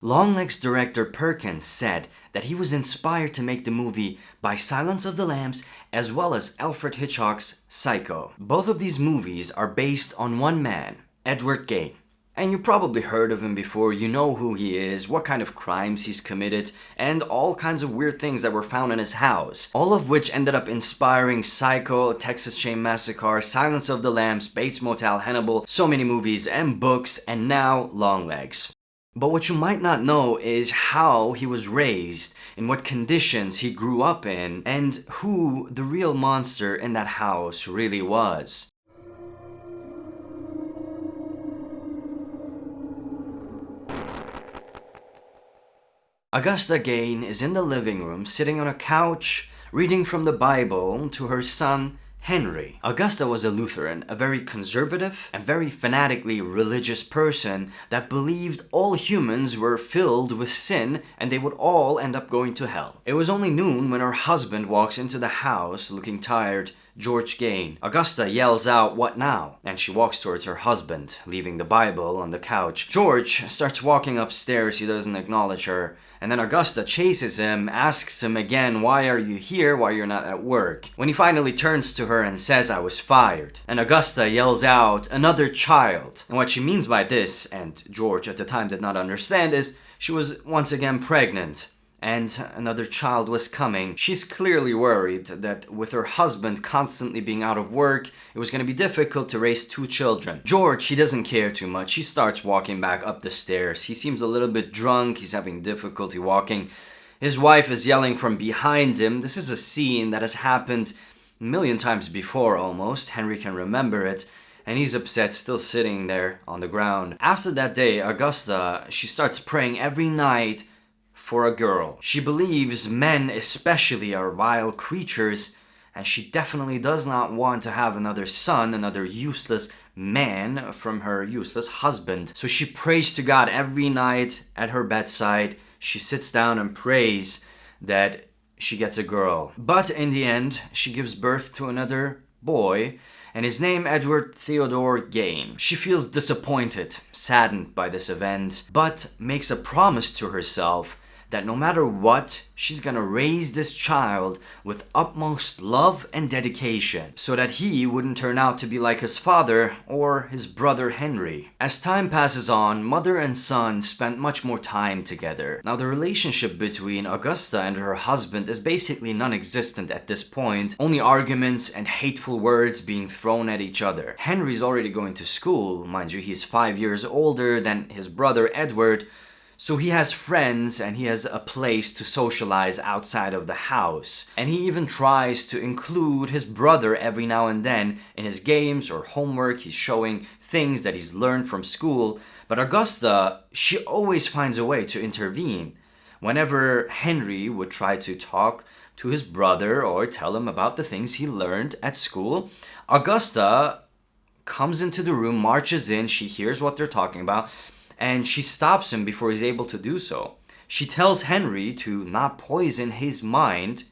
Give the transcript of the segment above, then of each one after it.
Longlegs director Perkins said that he was inspired to make the movie by Silence of the Lambs as well as Alfred Hitchcock's Psycho. Both of these movies are based on one man, Ed Gein. And you probably heard of him before, you know who he is, what kind of crimes he's committed, and all kinds of weird things that were found in his house. All of which ended up inspiring Psycho, Texas Chain Massacre, Silence of the Lambs, Bates Motel, Hannibal, so many movies and books, and now Longlegs. But what you might not know is how he was raised, in what conditions he grew up in, and who the real monster in that house really was. Augusta Gein is in the living room sitting on a couch reading from the Bible to her son Henry. Augusta was a Lutheran, a very conservative and very fanatically religious person that believed all humans were filled with sin and they would all end up going to hell. It was only noon when her husband walks into the house looking tired, George Gein. Augusta yells out, "What now?" And she walks towards her husband, leaving the Bible on the couch. George starts walking upstairs, he doesn't acknowledge her. And then Augusta chases him, asks him again, "Why are you here? Why you're not at work?" When he finally turns to her and says, "I was fired." And Augusta yells out, "Another child." And what she means by this, and George at the time did not understand, is she was once again pregnant. And another child was coming. She's clearly worried that with her husband constantly being out of work, it was going to be difficult to raise two children. George, he doesn't care too much. He starts walking back up the stairs. He seems a little bit drunk. He's having difficulty walking. His wife is yelling from behind him. This is a scene that has happened a million times before almost. Henry can remember it. And he's upset, still sitting there on the ground. After that day, Augusta, she starts praying every night for a girl. She believes men especially are vile creatures, and she definitely does not want to have another son, another useless man from her useless husband. So she prays to God every night at her bedside. She sits down and prays that she gets a girl. But in the end, she gives birth to another boy, and his name Edward Theodore Gein. She feels disappointed, saddened by this event, but makes a promise to herself that no matter what, she's gonna raise this child with utmost love and dedication so that he wouldn't turn out to be like his father or his brother Henry. As time passes on, mother and son spent much more time together. Now the relationship between Augusta and her husband is basically non-existent at this point, only arguments and hateful words being thrown at each other. Henry's already going to school, mind you, he's 5 years older than his brother Edward, so he has friends and he has a place to socialize outside of the house. And he even tries to include his brother every now and then in his games or homework. He's showing things that he's learned from school. But Augusta, she always finds a way to intervene. Whenever Henry would try to talk to his brother or tell him about the things he learned at school, Augusta comes into the room, marches in, she hears what they're talking about, and she stops him before he's able to do so. She tells Henry to not poison his mind,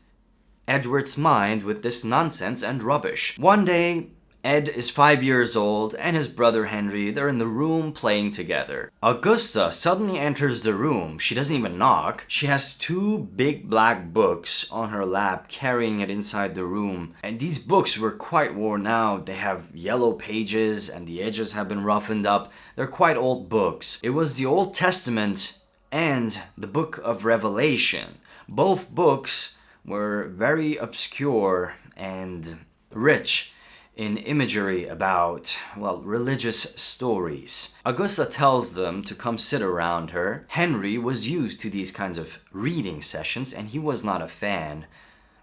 Edward's mind, with this nonsense and rubbish. One day, Ed is 5 years old and his brother Henry, they're in the room playing together. Augusta suddenly enters the room. She doesn't even knock. She has two big black books on her lap, carrying it inside the room. And these books were quite worn out. They have yellow pages and the edges have been roughened up. They're quite old books. It was the Old Testament and the Book of Revelation. Both books were very obscure and rich in imagery about, well, religious stories. Augusta tells them to come sit around her. Henry was used to these kinds of reading sessions and he was not a fan,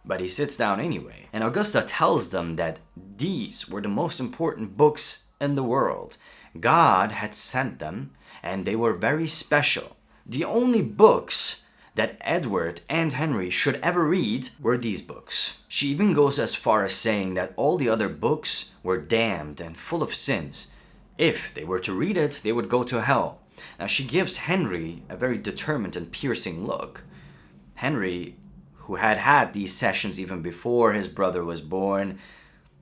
but he sits down anyway. And Augusta tells them that these were the most important books in the world. God had sent them and they were very special. The only books that Edward and Henry should ever read were these books. She even goes as far as saying that all the other books were damned and full of sins. If they were to read it, they would go to hell. Now she gives Henry a very determined and piercing look. Henry, who had had these sessions even before his brother was born,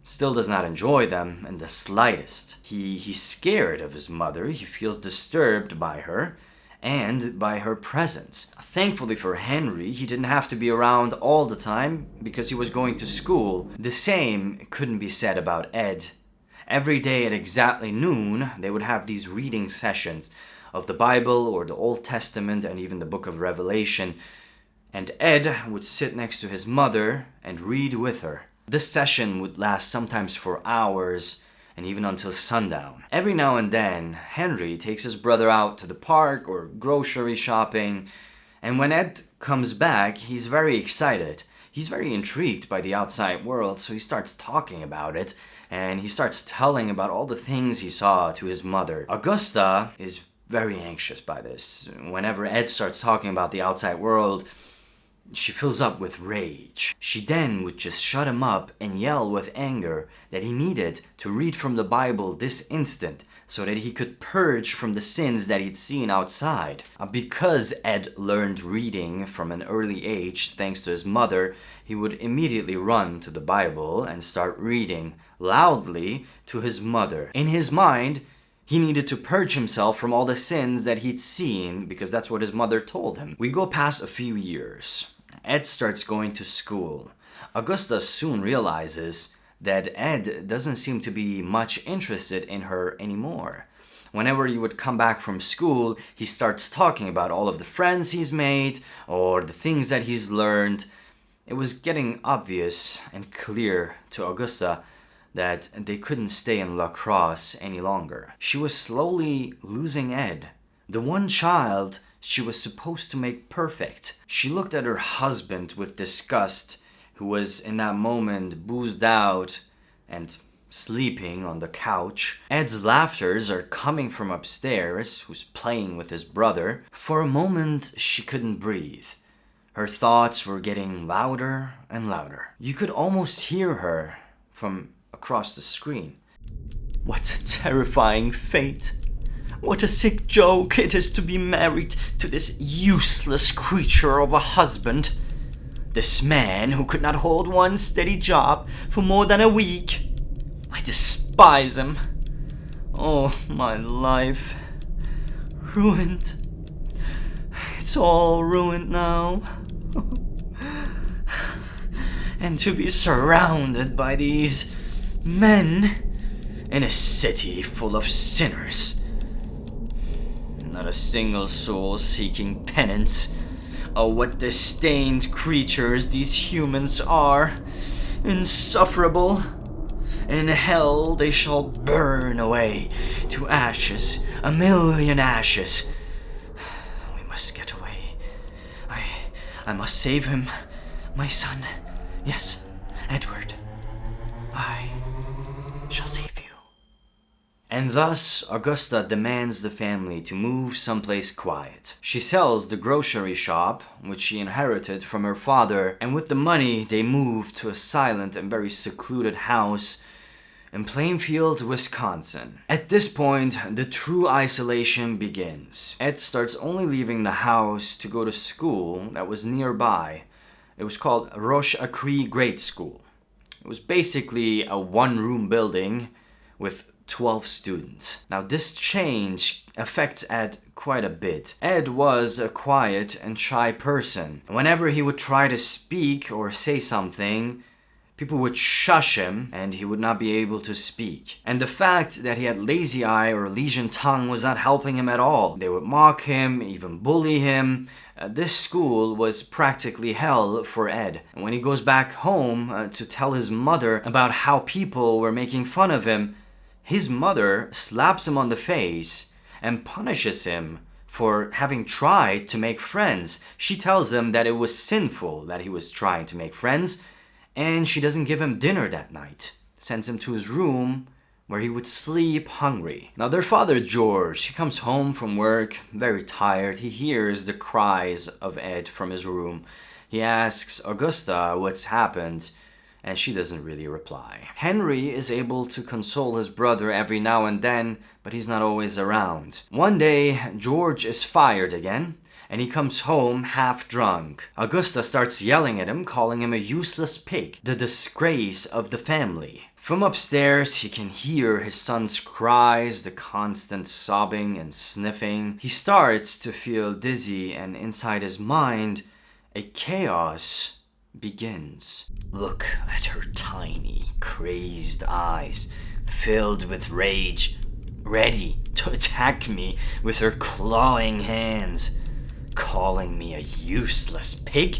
still does not enjoy them in the slightest. He's scared of his mother, he feels disturbed by her, and by her presence. Thankfully for Henry, he didn't have to be around all the time because he was going to school. The same couldn't be said about Ed. Every day at exactly noon, they would have these reading sessions of the Bible or the Old Testament and even the book of Revelation, and Ed would sit next to his mother and read with her. This session would last sometimes for hours and even until sundown. Every now and then, Henry takes his brother out to the park or grocery shopping, and when Ed comes back, he's very excited. He's very intrigued by the outside world, so he starts talking about it, and he starts telling about all the things he saw to his mother. Augusta is very anxious by this. Whenever Ed starts talking about the outside world, she fills up with rage. She then would just shut him up and yell with anger that he needed to read from the Bible this instant so that he could purge from the sins that he'd seen outside. Because Ed learned reading from an early age thanks to his mother, he would immediately run to the Bible and start reading loudly to his mother. In his mind, he needed to purge himself from all the sins that he'd seen because that's what his mother told him. We go past a few years. Ed starts going to school. Augusta soon realizes that Ed doesn't seem to be much interested in her anymore. Whenever he would come back from school, he starts talking about all of the friends he's made or the things that he's learned. It was getting obvious and clear to Augusta that they couldn't stay in La Crosse any longer. She was slowly losing Ed, the one child she was supposed to make perfect. She looked at her husband with disgust, who was in that moment boozed out and sleeping on the couch. Ed's laughters are coming from upstairs, who's playing with his brother. For a moment, she couldn't breathe. Her thoughts were getting louder and louder. You could almost hear her from across the screen. What a terrifying fate. What a sick joke it is to be married to this useless creature of a husband. This man who could not hold one steady job for more than a week. I despise him. Oh, my life. Ruined. It's all ruined now. And to be surrounded by these men in a city full of sinners. Not a single soul seeking penance. Oh, what disdained creatures these humans are. Insufferable. In hell they shall burn away to ashes, a million ashes. We must get away. I must save him. My son. Yes, Edward. I shall save you. And thus, Augusta demands the family to move someplace quiet. She sells the grocery shop, which she inherited from her father, and with the money, they move to a silent and very secluded house in Plainfield, Wisconsin. At this point, the true isolation begins. Ed starts only leaving the house to go to school that was nearby. It was called Roche Acree Grade School. It was basically a one-room building with 12 students. Now this change affects Ed quite a bit. Ed was a quiet and shy person. Whenever he would try to speak or say something, people would shush him and he would not be able to speak. And the fact that he had lazy eye or lesion tongue was not helping him at all. They would mock him, even bully him. This school was practically hell for Ed. And when he goes back home to tell his mother about how people were making fun of him, his mother slaps him on the face and punishes him for having tried to make friends. She tells him that it was sinful that he was trying to make friends, and she doesn't give him dinner that night. Sends him to his room where he would sleep hungry. Now their father George, he comes home from work very tired. He hears the cries of Ed from his room. He asks Augusta what's happened, and she doesn't really reply. Henry is able to console his brother every now and then, but he's not always around. One day, George is fired again and he comes home half drunk. Augusta starts yelling at him, calling him a useless pig, the disgrace of the family. From upstairs, he can hear his son's cries, the constant sobbing and sniffing. He starts to feel dizzy, and inside his mind, a chaos begins. Look at her tiny, crazed eyes, filled with rage, ready to attack me with her clawing hands, calling me a useless pig,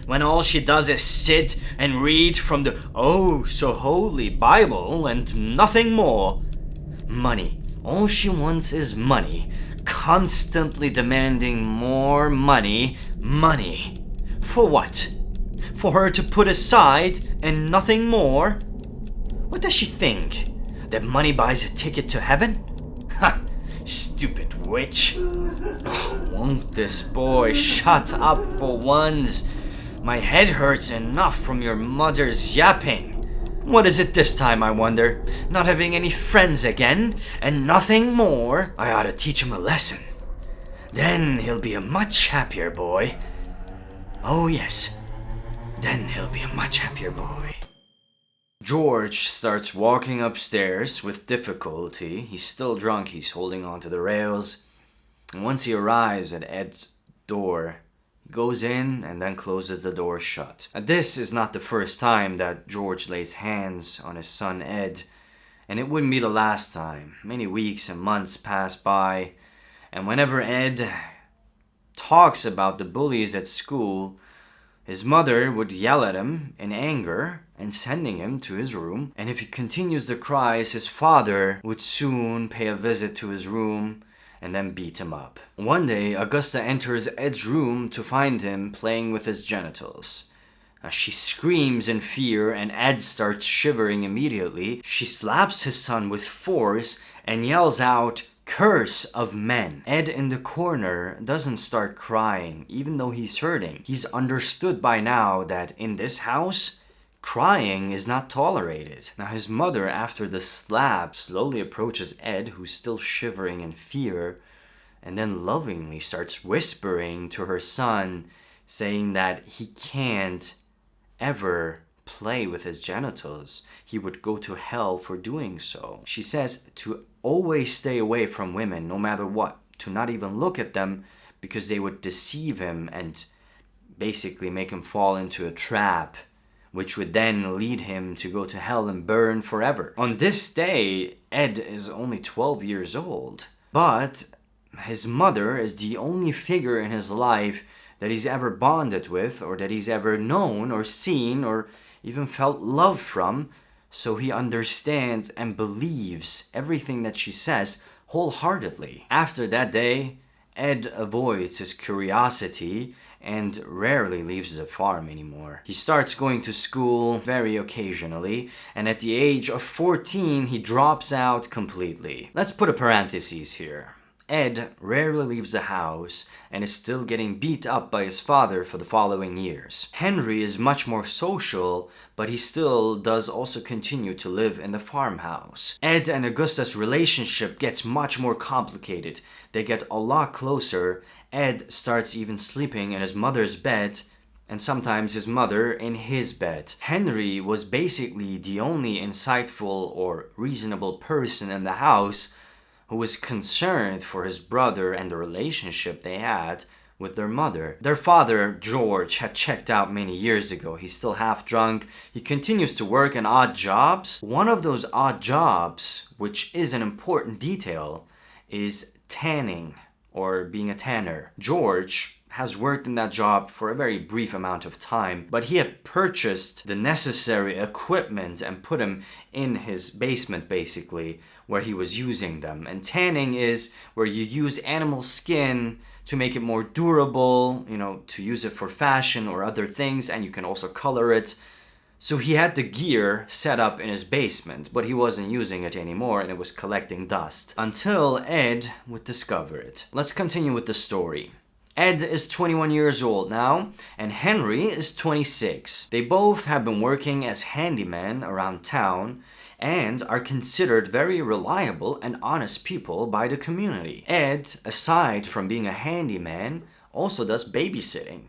when all she does is sit and read from the oh so holy Bible and nothing more. Money. All she wants is money, constantly demanding more money. Money. For what? For her to put aside and nothing more? What does she think? That money buys a ticket to heaven? Ha! Stupid witch. Oh, won't this boy shut up for once? My head hurts enough from your mother's yapping. What is it this time, I wonder? Not having any friends again, and nothing more? I ought to teach him a lesson. Then he'll be a much happier boy. Oh yes, then he'll be a much happier boy. George starts walking upstairs with difficulty. He's still drunk, he's holding onto the rails. And once he arrives at Ed's door, he goes in and then closes the door shut. This is not the first time that George lays hands on his son Ed, and it wouldn't be the last time. Many weeks and months pass by, and whenever Ed talks about the bullies at school, his mother would yell at him in anger and sending him to his room. And if he continues the cries, his father would soon pay a visit to his room and then beat him up. One day, Augusta enters Ed's room to find him playing with his genitals. She screams in fear and Ed starts shivering immediately. She slaps his son with force and yells out, "Curse of men." Ed in the corner doesn't start crying, even though he's hurting. He's understood by now that in this house, crying is not tolerated. Now his mother, after the slap, slowly approaches Ed, who's still shivering in fear, and then lovingly starts whispering to her son, saying that he can't ever play with his genitals. He would go to hell for doing so. She says to always stay away from women, no matter what, to not even look at them, because they would deceive him and basically make him fall into a trap, which would then lead him to go to hell and burn forever. On this day, Ed is only 12 years old, but his mother is the only figure in his life that he's ever bonded with, or that he's ever known or seen or even felt love from, so he understands and believes everything that she says wholeheartedly. After that day, Ed avoids his curiosity and rarely leaves the farm anymore. He starts going to school very occasionally, and at the age of 14, he drops out completely. Let's put a parenthesis here. Ed rarely leaves the house and is still getting beat up by his father for the following years. Henry is much more social, but he still does also continue to live in the farmhouse. Ed and Augusta's relationship gets much more complicated. They get a lot closer. Ed starts even sleeping in his mother's bed, and sometimes his mother in his bed. Henry was basically the only insightful or reasonable person in the house who was concerned for his brother and the relationship they had with their mother. Their father, George, had checked out many years ago. He's still half drunk. He continues to work in odd jobs. One of those odd jobs, which is an important detail, is tanning, or being a tanner. George has worked in that job for a very brief amount of time, but he had purchased the necessary equipment and put them in his basement, basically, where he was using them. And tanning is where you use animal skin to make it more durable, to use it for fashion or other things, and you can also color it. So he had the gear set up in his basement, but he wasn't using it anymore and it was collecting dust. Until Ed would discover it. Let's continue with the story. Ed is 21 years old now, and Henry is 26. They both have been working as handymen around town and are considered very reliable and honest people by the community. Ed, aside from being a handyman, also does babysitting.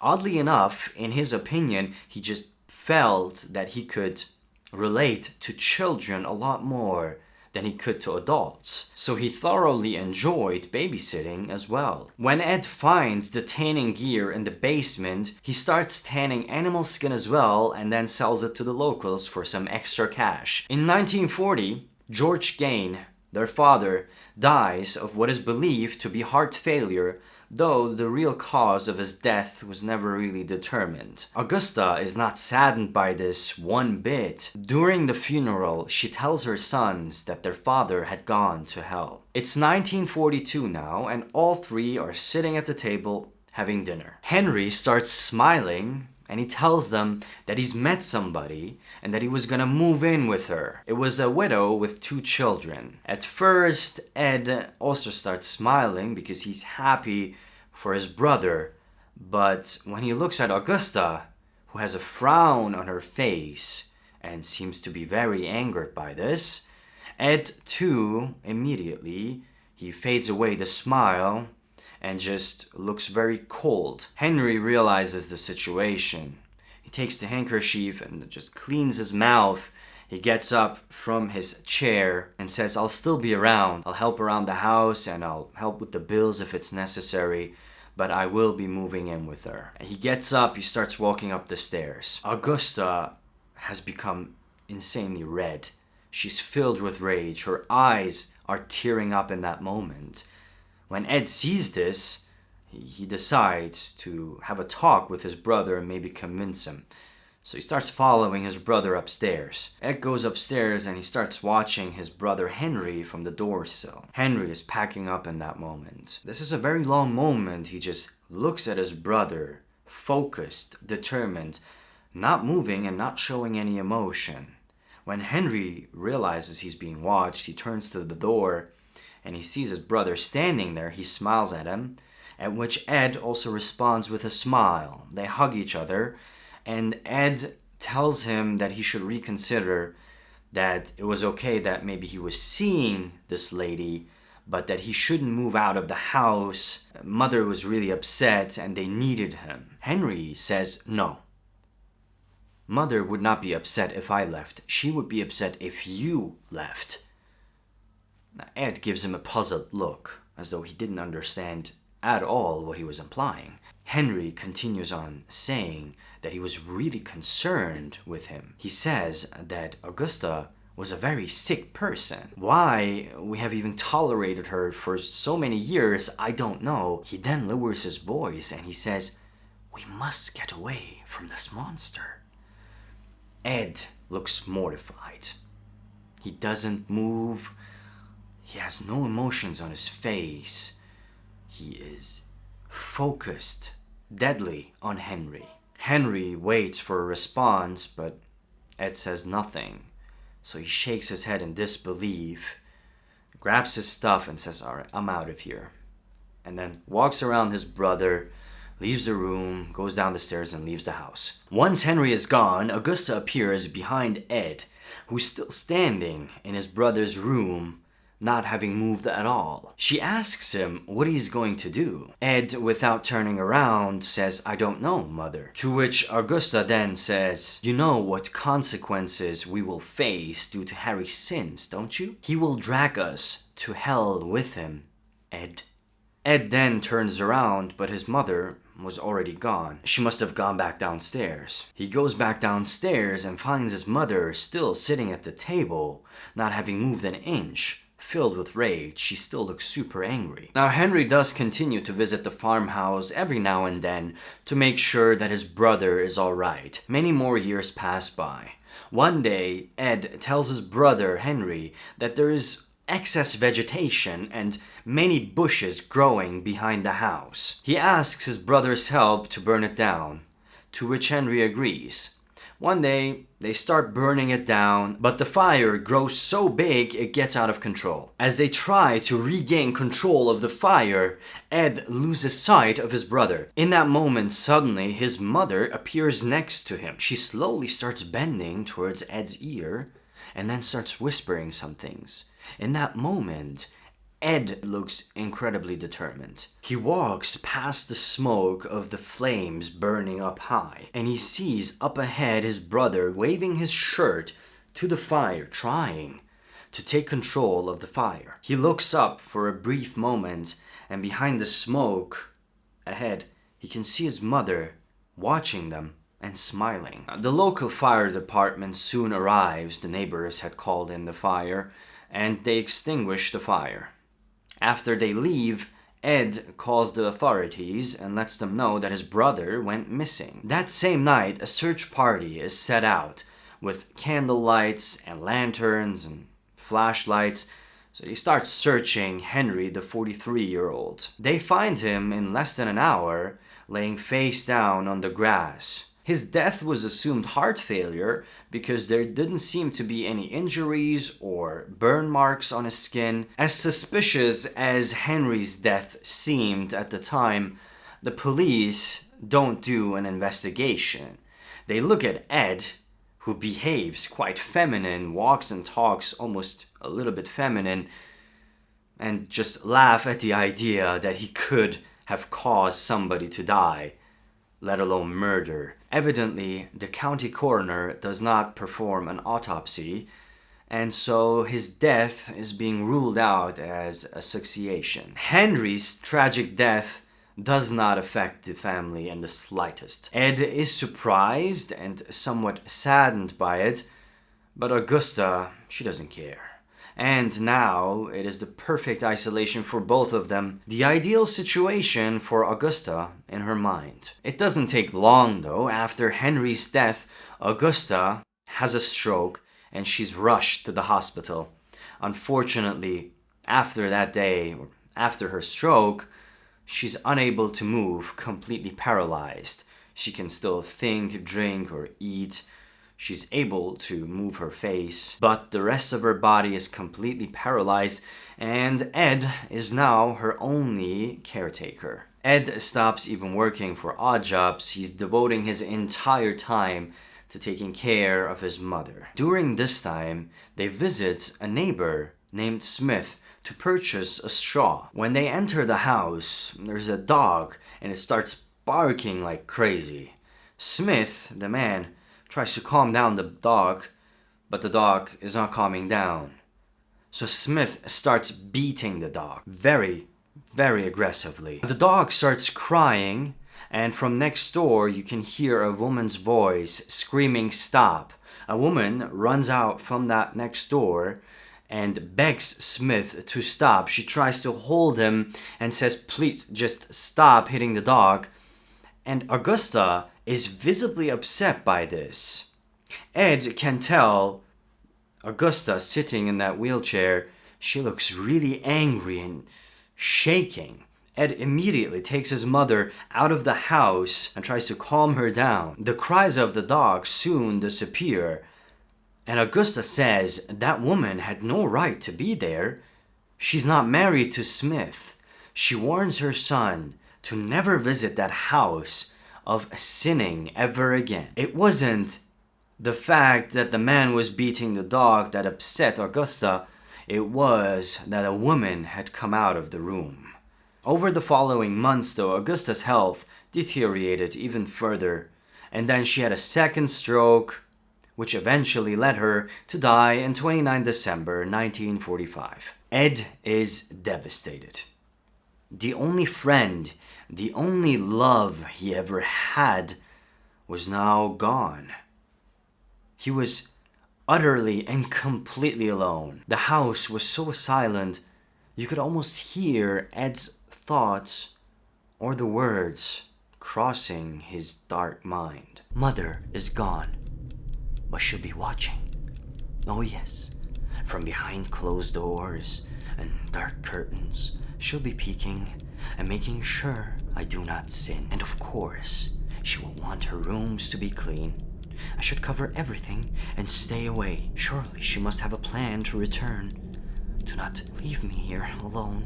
Oddly enough, in his opinion, he just felt that he could relate to children a lot more than he could to adults. So he thoroughly enjoyed babysitting as well. When Ed finds the tanning gear in the basement, he starts tanning animal skin as well and then sells it to the locals for some extra cash. In 1940, George Gein, their father, dies of what is believed to be heart failure, though the real cause of his death was never really determined. Augusta is not saddened by this one bit. During the funeral, she tells her sons that their father had gone to hell. It's 1942 now, and all three are sitting at the table having dinner. Henry starts smiling, and he tells them that he's met somebody and that he was gonna move in with her. It was a widow with 2 children. At first, Ed also starts smiling because he's happy for his brother, but when he looks at Augusta, who has a frown on her face and seems to be very angered by this, Ed too, immediately, he fades away the smile and just looks very cold. Henry realizes the situation. He takes the handkerchief and just cleans his mouth. He gets up from his chair and says, "I'll still be around. I'll help around the house and I'll help with the bills if it's necessary, but I will be moving in with her." And he gets up, he starts walking up the stairs. Augusta has become insanely red. She's filled with rage. Her eyes are tearing up in that moment. When Ed sees this, he decides to have a talk with his brother and maybe convince him. So he starts following his brother upstairs. Ed goes upstairs and he starts watching his brother Henry from the doorsill. Henry is packing up in that moment. This is a very long moment. He just looks at his brother, focused, determined, not moving and not showing any emotion. When Henry realizes he's being watched, he turns to the door and he sees his brother standing there. He smiles at him, at which Ed also responds with a smile. They hug each other, and Ed tells him that he should reconsider, that it was okay that maybe he was seeing this lady, but that he shouldn't move out of the house. Mother was really upset and they needed him. Henry says no. Mother would not be upset if I left. She would be upset if you left. Ed gives him a puzzled look, as though he didn't understand at all what he was implying. Henry continues on saying that he was really concerned with him. He says that Augusta was a very sick person. Why we have even tolerated her for so many years, I don't know. He then lowers his voice and he says, "We must get away from this monster." Ed looks mortified. He doesn't move. He has no emotions on his face. He is focused, deadly on Henry. Henry waits for a response, but Ed says nothing. So he shakes his head in disbelief, grabs his stuff and says, "All right, I'm out of here." And then walks around his brother, leaves the room, goes down the stairs and leaves the house. Once Henry is gone, Augusta appears behind Ed, who's still standing in his brother's room, not having moved at all. She asks him what he's going to do. Ed, without turning around, says, "I don't know, Mother." To which Augusta then says, "You know what consequences we will face due to Harry's sins, don't you? He will drag us to hell with him, Ed." Ed then turns around, but his mother was already gone. She must have gone back downstairs. He goes back downstairs and finds his mother still sitting at the table, not having moved an inch. Filled with rage, she still looks super angry. Now Henry does continue to visit the farmhouse every now and then to make sure that his brother is alright. Many more years pass by. One day, Ed tells his brother Henry that there is excess vegetation and many bushes growing behind the house. He asks his brother's help to burn it down, to which Henry agrees. One day, they start burning it down, but the fire grows so big it gets out of control. As they try to regain control of the fire, Ed loses sight of his brother. In that moment, suddenly, his mother appears next to him. She slowly starts bending towards Ed's ear and then starts whispering some things. In that moment, Ed looks incredibly determined. He walks past the smoke of the flames burning up high, and he sees up ahead his brother waving his shirt to the fire, trying to take control of the fire. He looks up for a brief moment, and behind the smoke ahead, he can see his mother watching them and smiling. The local fire department soon arrives. The neighbors had called in the fire, and they extinguish the fire. After they leave, Ed calls the authorities and lets them know that his brother went missing. That same night, a search party is set out with candle lights and lanterns and flashlights. So they start searching Henry, the 43-year-old. They find him in less than an hour, laying face down on the grass. His death was assumed heart failure because there didn't seem to be any injuries or burn marks on his skin. As suspicious as Henry's death seemed at the time, the police don't do an investigation. They look at Ed, who behaves quite feminine, walks and talks almost a little bit feminine, and just laugh at the idea that he could have caused somebody to die, let alone murder. Evidently, the county coroner does not perform an autopsy, and so his death is being ruled out as asphyxiation. Henry's tragic death does not affect the family in the slightest. Ed is surprised and somewhat saddened by it, but Augusta, she doesn't care. And now it is the perfect isolation for both of them, the ideal situation for Augusta in her mind. It doesn't take long though. After Henry's death, Augusta has a stroke and she's rushed to the hospital. Unfortunately, after that day, or after her stroke, she's unable to move, completely paralyzed. She can still think, drink, or eat. She's able to move her face, but the rest of her body is completely paralyzed, and Ed is now her only caretaker. Ed stops even working for odd jobs. He's devoting his entire time to taking care of his mother. During this time, they visit a neighbor named Smith to purchase a straw. When they enter the house, there's a dog, and it starts barking like crazy. Smith, the man, tries to calm down the dog, but the dog is not calming down. So Smith starts beating the dog very, very aggressively. The dog starts crying, and from next door you can hear a woman's voice screaming stop. A woman runs out from that next door and begs Smith to stop. She tries to hold him and says, please just stop hitting the dog. And Augusta is visibly upset by this. Ed can tell Augusta sitting in that wheelchair, she looks really angry and shaking. Ed immediately takes his mother out of the house and tries to calm her down. The cries of the dog soon disappear, and Augusta says that woman had no right to be there. She's not married to Smith. She warns her son to never visit that house of sinning ever again. It wasn't the fact that the man was beating the dog that upset Augusta. It was that a woman had come out of the room. Over the following months, though, Augusta's health deteriorated even further, and then she had a second stroke, which eventually led her to die on 29 December 1945. Ed is devastated. The only friend, the only love he ever had was now gone. He was utterly and completely alone. The house was so silent, you could almost hear Ed's thoughts or the words crossing his dark mind. Mother is gone, but she'll be watching. Oh yes, from behind closed doors and dark curtains, she'll be peeking and making sure I do not sin. And of course, she will want her rooms to be clean. I should cover everything and stay away. Surely she must have a plan to return. Do not leave me here alone,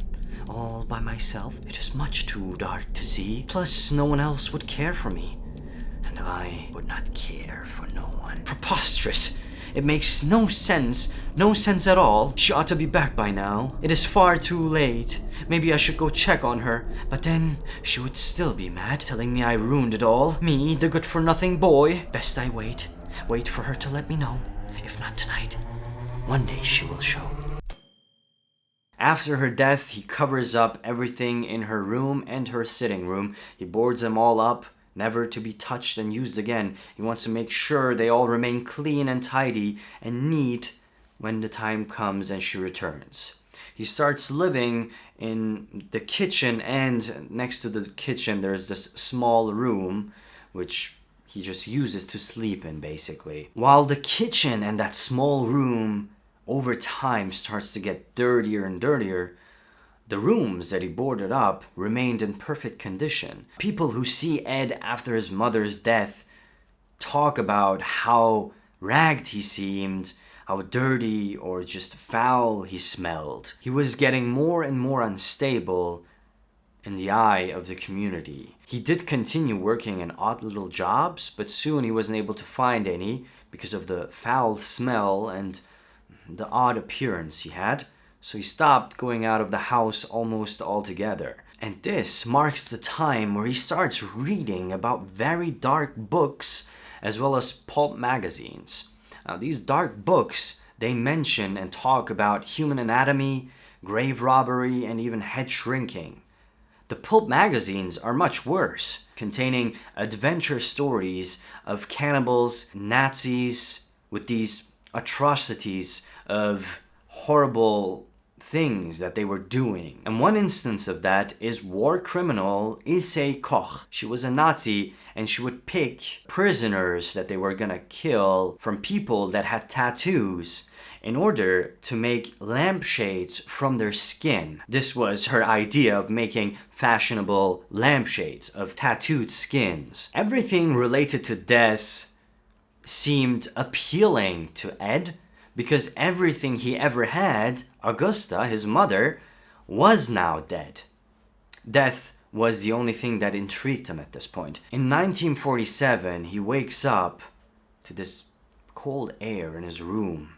all by myself. It is much too dark to see. Plus, no one else would care for me, and I would not care for no one. Preposterous! It makes no sense. No sense at all. She ought to be back by now. It is far too late. Maybe I should go check on her. But then she would still be mad, telling me I ruined it all. Me, the good-for-nothing boy. Best I wait. Wait for her to let me know. If not tonight, one day she will show. After her death, he covers up everything in her room and her sitting room. He boards them all up, never to be touched and used again. He wants to make sure they all remain clean and tidy and neat when the time comes and she returns. He starts living in the kitchen, and next to the kitchen there's this small room which he just uses to sleep in, basically. While the kitchen and that small room over time starts to get dirtier and dirtier, the rooms that he boarded up remained in perfect condition. People who see Ed after his mother's death talk about how ragged he seemed, how dirty or just foul he smelled. He was getting more and more unstable in the eye of the community. He did continue working in odd little jobs, but soon he wasn't able to find any because of the foul smell and the odd appearance he had, so he stopped going out of the house almost altogether. And this marks the time where he starts reading about very dark books as well as pulp magazines. Now, these dark books, they mention and talk about human anatomy, grave robbery, and even head shrinking. The pulp magazines are much worse, containing adventure stories of cannibals, Nazis, with these atrocities of horrible things that they were doing. And one instance of that is war criminal Ilse Koch. She was a Nazi, and she would pick prisoners that they were gonna kill from people that had tattoos in order to make lampshades from their skin. This was her idea of making fashionable lampshades of tattooed skins. Everything related to death seemed appealing to Ed, because everything he ever had, Augusta, his mother, was now dead. Death was the only thing that intrigued him at this point. In 1947, he wakes up to this cold air in his room.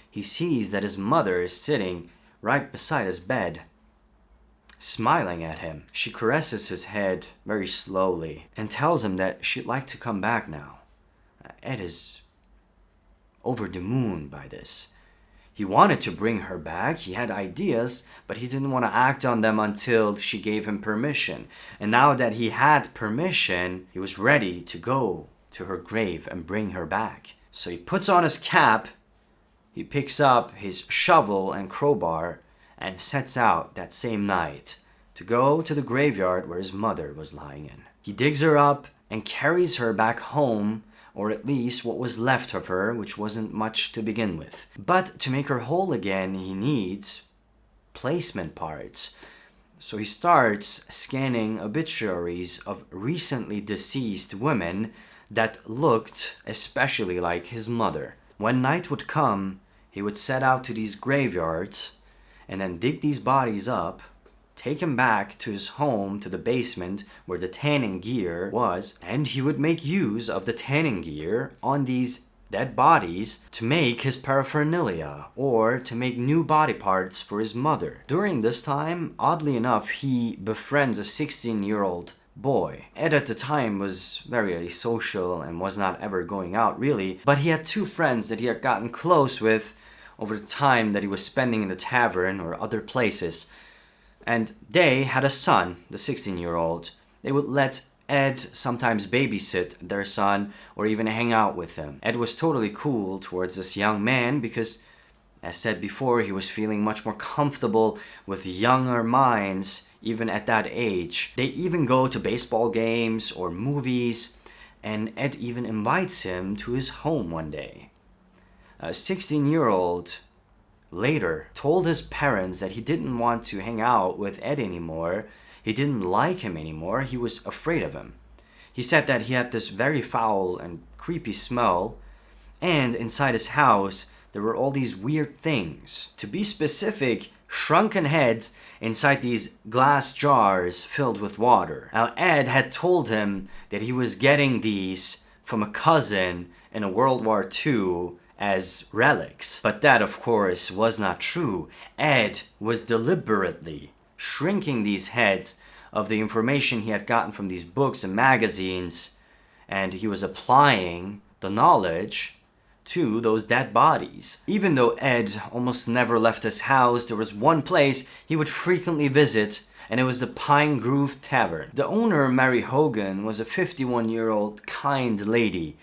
He sees that his mother is sitting right beside his bed, smiling at him. She caresses his head very slowly and tells him that she'd like to come back now. Ed is over the moon by this. He wanted to bring her back, he had ideas, but he didn't want to act on them until she gave him permission. And now that he had permission, he was ready to go to her grave and bring her back. So he puts on his cap, he picks up his shovel and crowbar, and sets out that same night to go to the graveyard where his mother was lying in. He digs her up and carries her back home, or at least what was left of her, which wasn't much to begin with. But to make her whole again, he needs placement parts. So he starts scanning obituaries of recently deceased women that looked especially like his mother. When night would come, he would set out to these graveyards and then dig these bodies up, take him back to his home, to the basement where the tanning gear was, and he would make use of the tanning gear on these dead bodies to make his paraphernalia or to make new body parts for his mother. During this time, oddly enough, he befriends a 16-year-old boy. Ed at the time was very asocial and was not ever going out really, but he had two friends that he had gotten close with over the time that he was spending in the tavern or other places. And they had a son, the 16-year-old. They would let Ed sometimes babysit their son or even hang out with him. Ed was totally cool towards this young man because, as said before, he was feeling much more comfortable with younger minds even at that age. They even go to baseball games or movies, and Ed even invites him to his home one day. A 16-year-old later told his parents that he didn't want to hang out with Ed anymore. He didn't like him anymore. He was afraid of him. He said that he had this very foul and creepy smell, and inside his house there were all these weird things. To be specific, shrunken heads inside these glass jars filled with water. Now, Ed had told him that he was getting these from a cousin in a World War II as relics. But that, of course, was not true. Ed was deliberately shrinking these heads of the information he had gotten from these books and magazines, and he was applying the knowledge to those dead bodies. Even though Ed almost never left his house, there was one place he would frequently visit, and it was the Pine Grove Tavern. The owner, Mary Hogan, was a 51-year-old kind lady,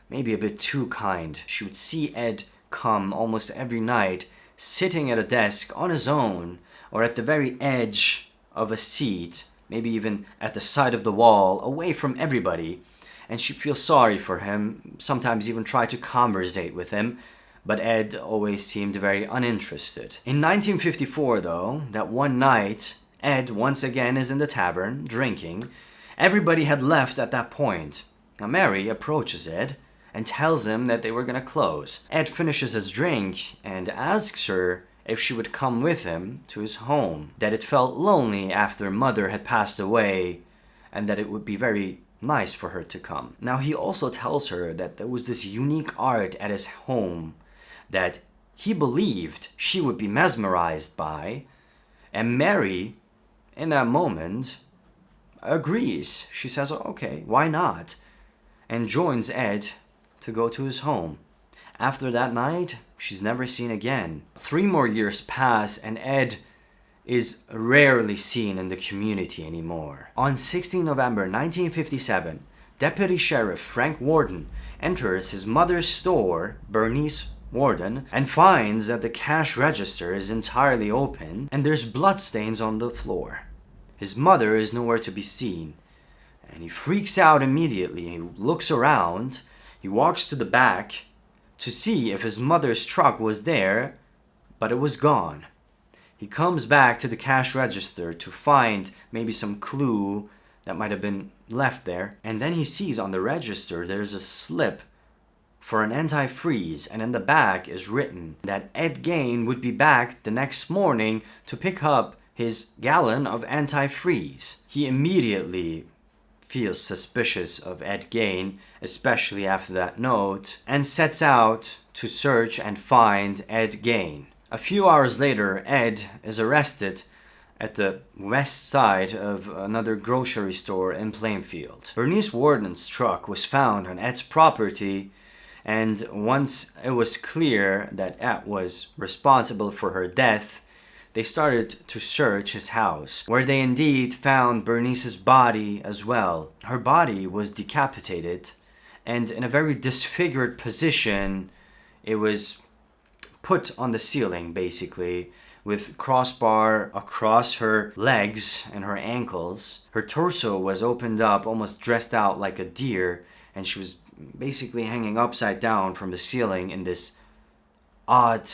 maybe a bit too kind. She would see Ed come almost every night, sitting at a desk on his own, or at the very edge of a seat, maybe even at the side of the wall, away from everybody, and she'd feel sorry for him, sometimes even try to conversate with him, but Ed always seemed very uninterested. In 1954, though, that one night, Ed once again is in the tavern, drinking. Everybody had left at that point. Now Mary approaches Ed and tells him that they were going to close. Ed finishes his drink and asks her if she would come with him to his home, that it felt lonely after Mother had passed away, and that it would be very nice for her to come. Now he also tells her that there was this unique art at his home that he believed she would be mesmerized by, and Mary, in that moment, agrees. She says, okay, why not? And joins Ed to go to his home. After that night, she's never seen again. 3 more years pass, and Ed is rarely seen in the community anymore. On 16 November 1957, Deputy Sheriff Frank Warden enters his mother's store, Bernice Warden, and finds that the cash register is entirely open and there's bloodstains on the floor. His mother is nowhere to be seen, and he freaks out immediately. He looks around, he walks to the back to see if his mother's truck was there, but it was gone. He comes back to the cash register to find maybe some clue that might have been left there, and then he sees on the register there's a slip for an antifreeze, and in the back is written that Ed Gein would be back the next morning to pick up his gallon of antifreeze. He immediately feels suspicious of Ed Gein, especially after that note, and sets out to search and find Ed Gein. A few hours later, Ed is arrested at the west side of another grocery store in Plainfield. Bernice Warden's truck was found on Ed's property, and once it was clear that Ed was responsible for her death, they started to search his house, where they indeed found Bernice's body as well. Her body was decapitated, and in a very disfigured position, it was put on the ceiling, basically, with crossbar across her legs and her ankles. Her torso was opened up, almost dressed out like a deer, and she was basically hanging upside down from the ceiling in this odd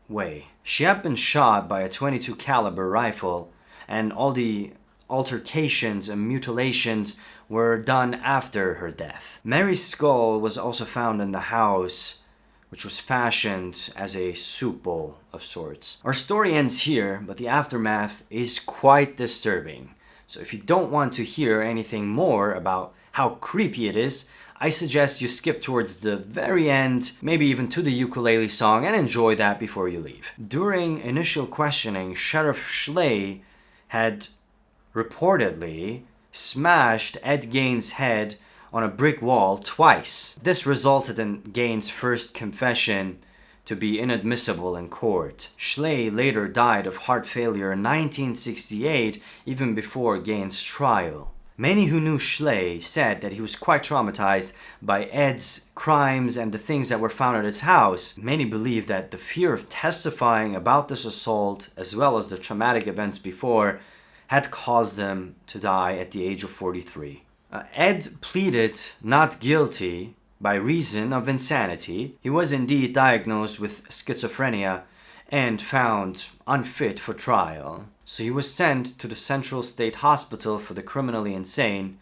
way. She had been shot by a .22 caliber rifle, and all the altercations and mutilations were done after her death. Mary's skull was also found in the house, which was fashioned as a soup bowl of sorts. Our story ends here, but the aftermath is quite disturbing. So if you don't want to hear anything more about how creepy it is, I suggest you skip towards the very end, maybe even to the ukulele song, and enjoy that before you leave. During initial questioning, Sheriff Schley had reportedly smashed Ed Gein's head on a brick wall twice. This resulted in Gein's first confession to be inadmissible in court. Schley later died of heart failure in 1968, even before Gein's trial. Many who knew Schley said that he was quite traumatized by Ed's crimes and the things that were found at his house. Many believe that the fear of testifying about this assault, as well as the traumatic events before, had caused them to die at the age of 43. Ed pleaded not guilty by reason of insanity. He was indeed diagnosed with schizophrenia and found unfit for trial. So he was sent to the Central State Hospital for the Criminally Insane,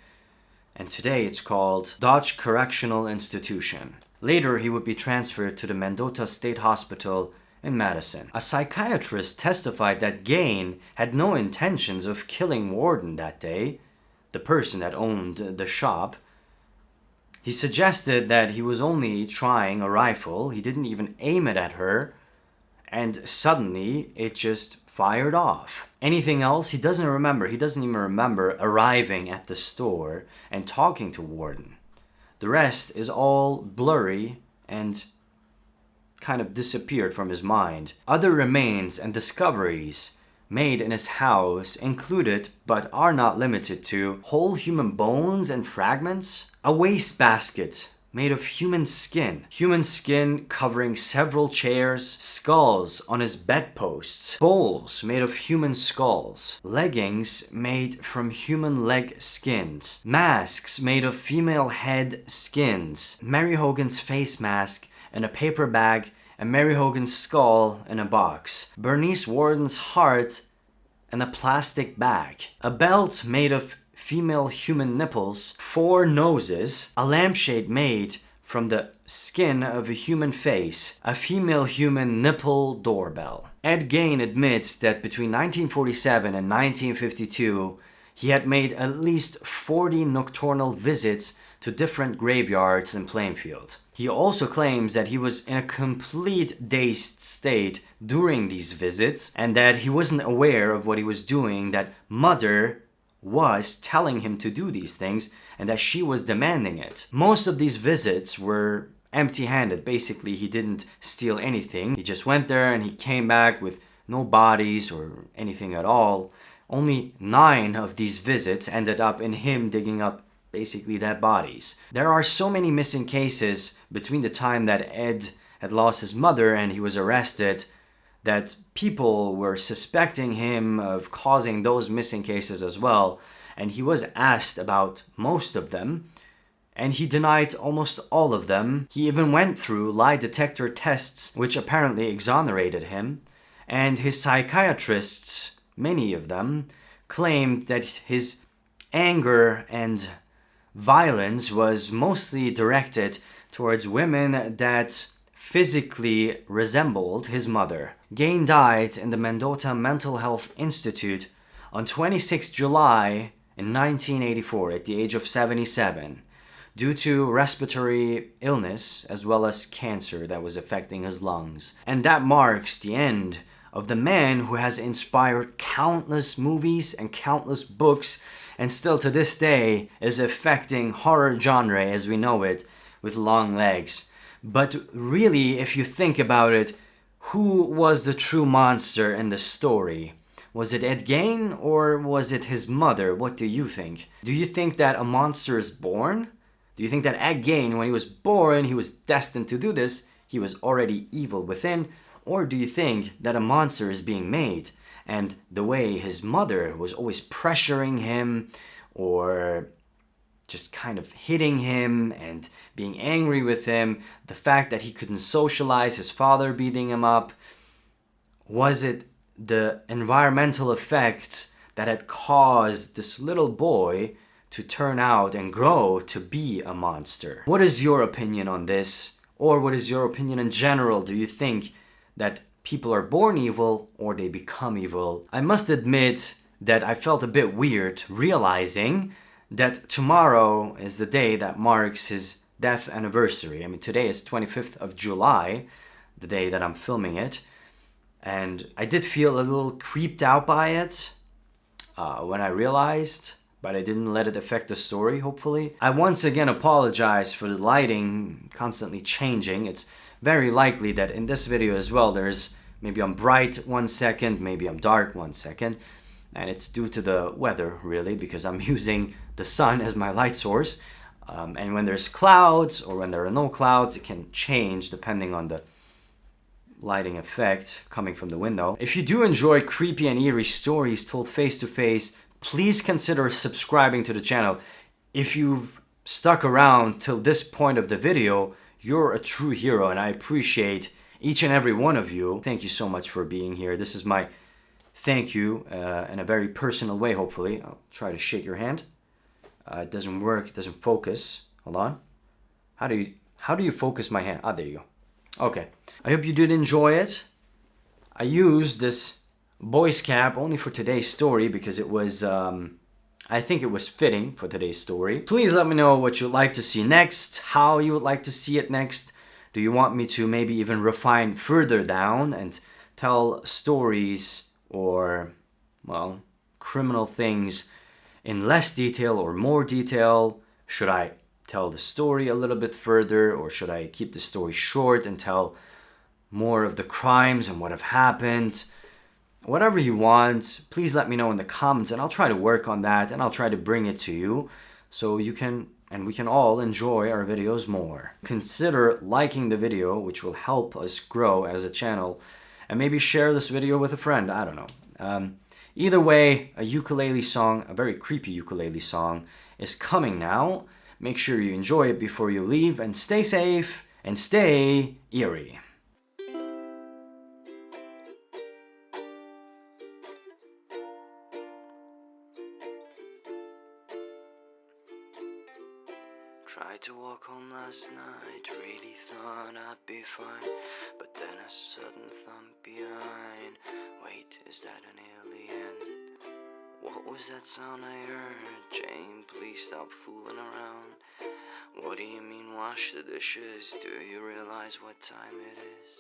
and today it's called Dodge Correctional Institution. Later he would be transferred to the Mendota State Hospital in Madison. A psychiatrist testified that Gein had no intentions of killing Warden that day, the person that owned the shop. He suggested that he was only trying a rifle, he didn't even aim it at her, and suddenly it just fired off. Anything else? He doesn't remember. He doesn't even remember arriving at the store and talking to Warden. The rest is all blurry and kind of disappeared from his mind. Other remains and discoveries made in his house included, but are not limited to, whole human bones and fragments, a wastebasket made of human skin covering several chairs, skulls on his bedposts, bowls made of human skulls, leggings made from human leg skins, masks made of female head skins, Mary Hogan's face mask in a paper bag, and Mary Hogan's skull in a box, Bernice Warden's heart in a plastic bag, a belt made of female human nipples, 4 noses, a lampshade made from the skin of a human face, a female human nipple doorbell. Ed Gein admits that between 1947 and 1952, he had made at least 40 nocturnal visits to different graveyards in Plainfield. He also claims that he was in a complete dazed state during these visits and that he wasn't aware of what he was doing, that Mother was telling him to do these things and that she was demanding it. Most of these visits were empty-handed. Basically, he didn't steal anything. He just went there and he came back with no bodies or anything at all. Only 9 of these visits ended up in him digging up basically dead bodies. There are so many missing cases between the time that Ed had lost his mother and he was arrested that people were suspecting him of causing those missing cases as well, and he was asked about most of them, and he denied almost all of them. He even went through lie detector tests, which apparently exonerated him, and his psychiatrists, many of them, claimed that his anger and violence was mostly directed towards women that physically resembled his mother. Gein died in the Mendota Mental Health Institute on 26 July in 1984 at the age of 77 due to respiratory illness as well as cancer that was affecting his lungs. And that marks the end of the man who has inspired countless movies and countless books and still to this day is affecting horror genre as we know it with Longlegs. But really, if you think about it, who was the true monster in the story? Was it Ed Gein or was it his mother? What do you think? Do you think that a monster is born? Do you think that Ed Gein, when he was born, he was destined to do this, he was already evil within? Or do you think that a monster is being made? And the way his mother was always pressuring him or just kind of hitting him and being angry with him, the fact that he couldn't socialize, his father beating him up, was it the environmental effects that had caused this little boy to turn out and grow to be a monster? What is your opinion on this? Or what is your opinion in general? Do you think that people are born evil or they become evil? I must admit that I felt a bit weird realizing that tomorrow is the day that marks his death anniversary. I mean, today is 25th of July, the day that I'm filming it. And I did feel a little creeped out by it when I realized, but I didn't let it affect the story, hopefully. I once again apologize for the lighting constantly changing. It's very likely that in this video as well, maybe I'm bright 1 second, maybe I'm dark 1 second. And it's due to the weather, really, because I'm using the sun as my light source. And when there's clouds or when there are no clouds, it can change depending on the lighting effect coming from the window. If you do enjoy creepy and eerie stories told face to face, please consider subscribing to the channel. If you've stuck around till this point of the video, you're a true hero and I appreciate each and every one of you. Thank you so much for being here. This is my thank you in a very personal way, hopefully. I'll try to shake your hand. It doesn't work, it doesn't focus. Hold on. How do you focus my hand? Ah, there you go. Okay. I hope you did enjoy it. I used this boy's cap only for today's story because it was I think it was fitting for today's story. Please let me know what you'd like to see next, how you would like to see it next. Do you want me to maybe even refine further down and tell stories or, well, criminal things in less detail or more detail? Should I tell the story a little bit further, or should I keep the story short and tell more of the crimes and what have happened? Whatever you want, please let me know in the comments, and I'll try to work on that, and I'll try to bring it to you so you can and we can all enjoy our videos more. Consider liking the video, which will help us grow as a channel, and maybe share this video with a friend. I don't know. Either way, a ukulele song, a very creepy ukulele song, is coming now. Make sure you enjoy it before you leave, and stay safe and stay eerie. Tried to walk home last night, really thought I'd be fine, but then a sudden thump behind. Wait, is that an alien? What was that sound I heard? Jane, please stop fooling around. What do you mean wash the dishes? Do you realize what time it is?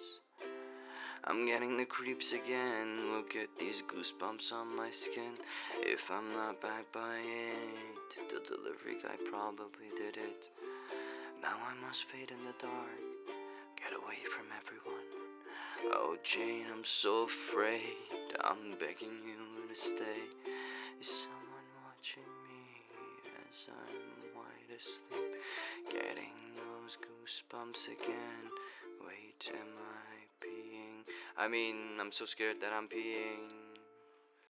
I'm getting the creeps again. Look at these goosebumps on my skin. If I'm not back by 8, the delivery guy probably did it. Now I must fade in the dark, get away from everyone. Oh Jane, I'm so afraid. I'm begging you to stay. Is someone watching me as I'm wide asleep? Getting those goosebumps again. Wait, am I peeing? I'm so scared that I'm peeing.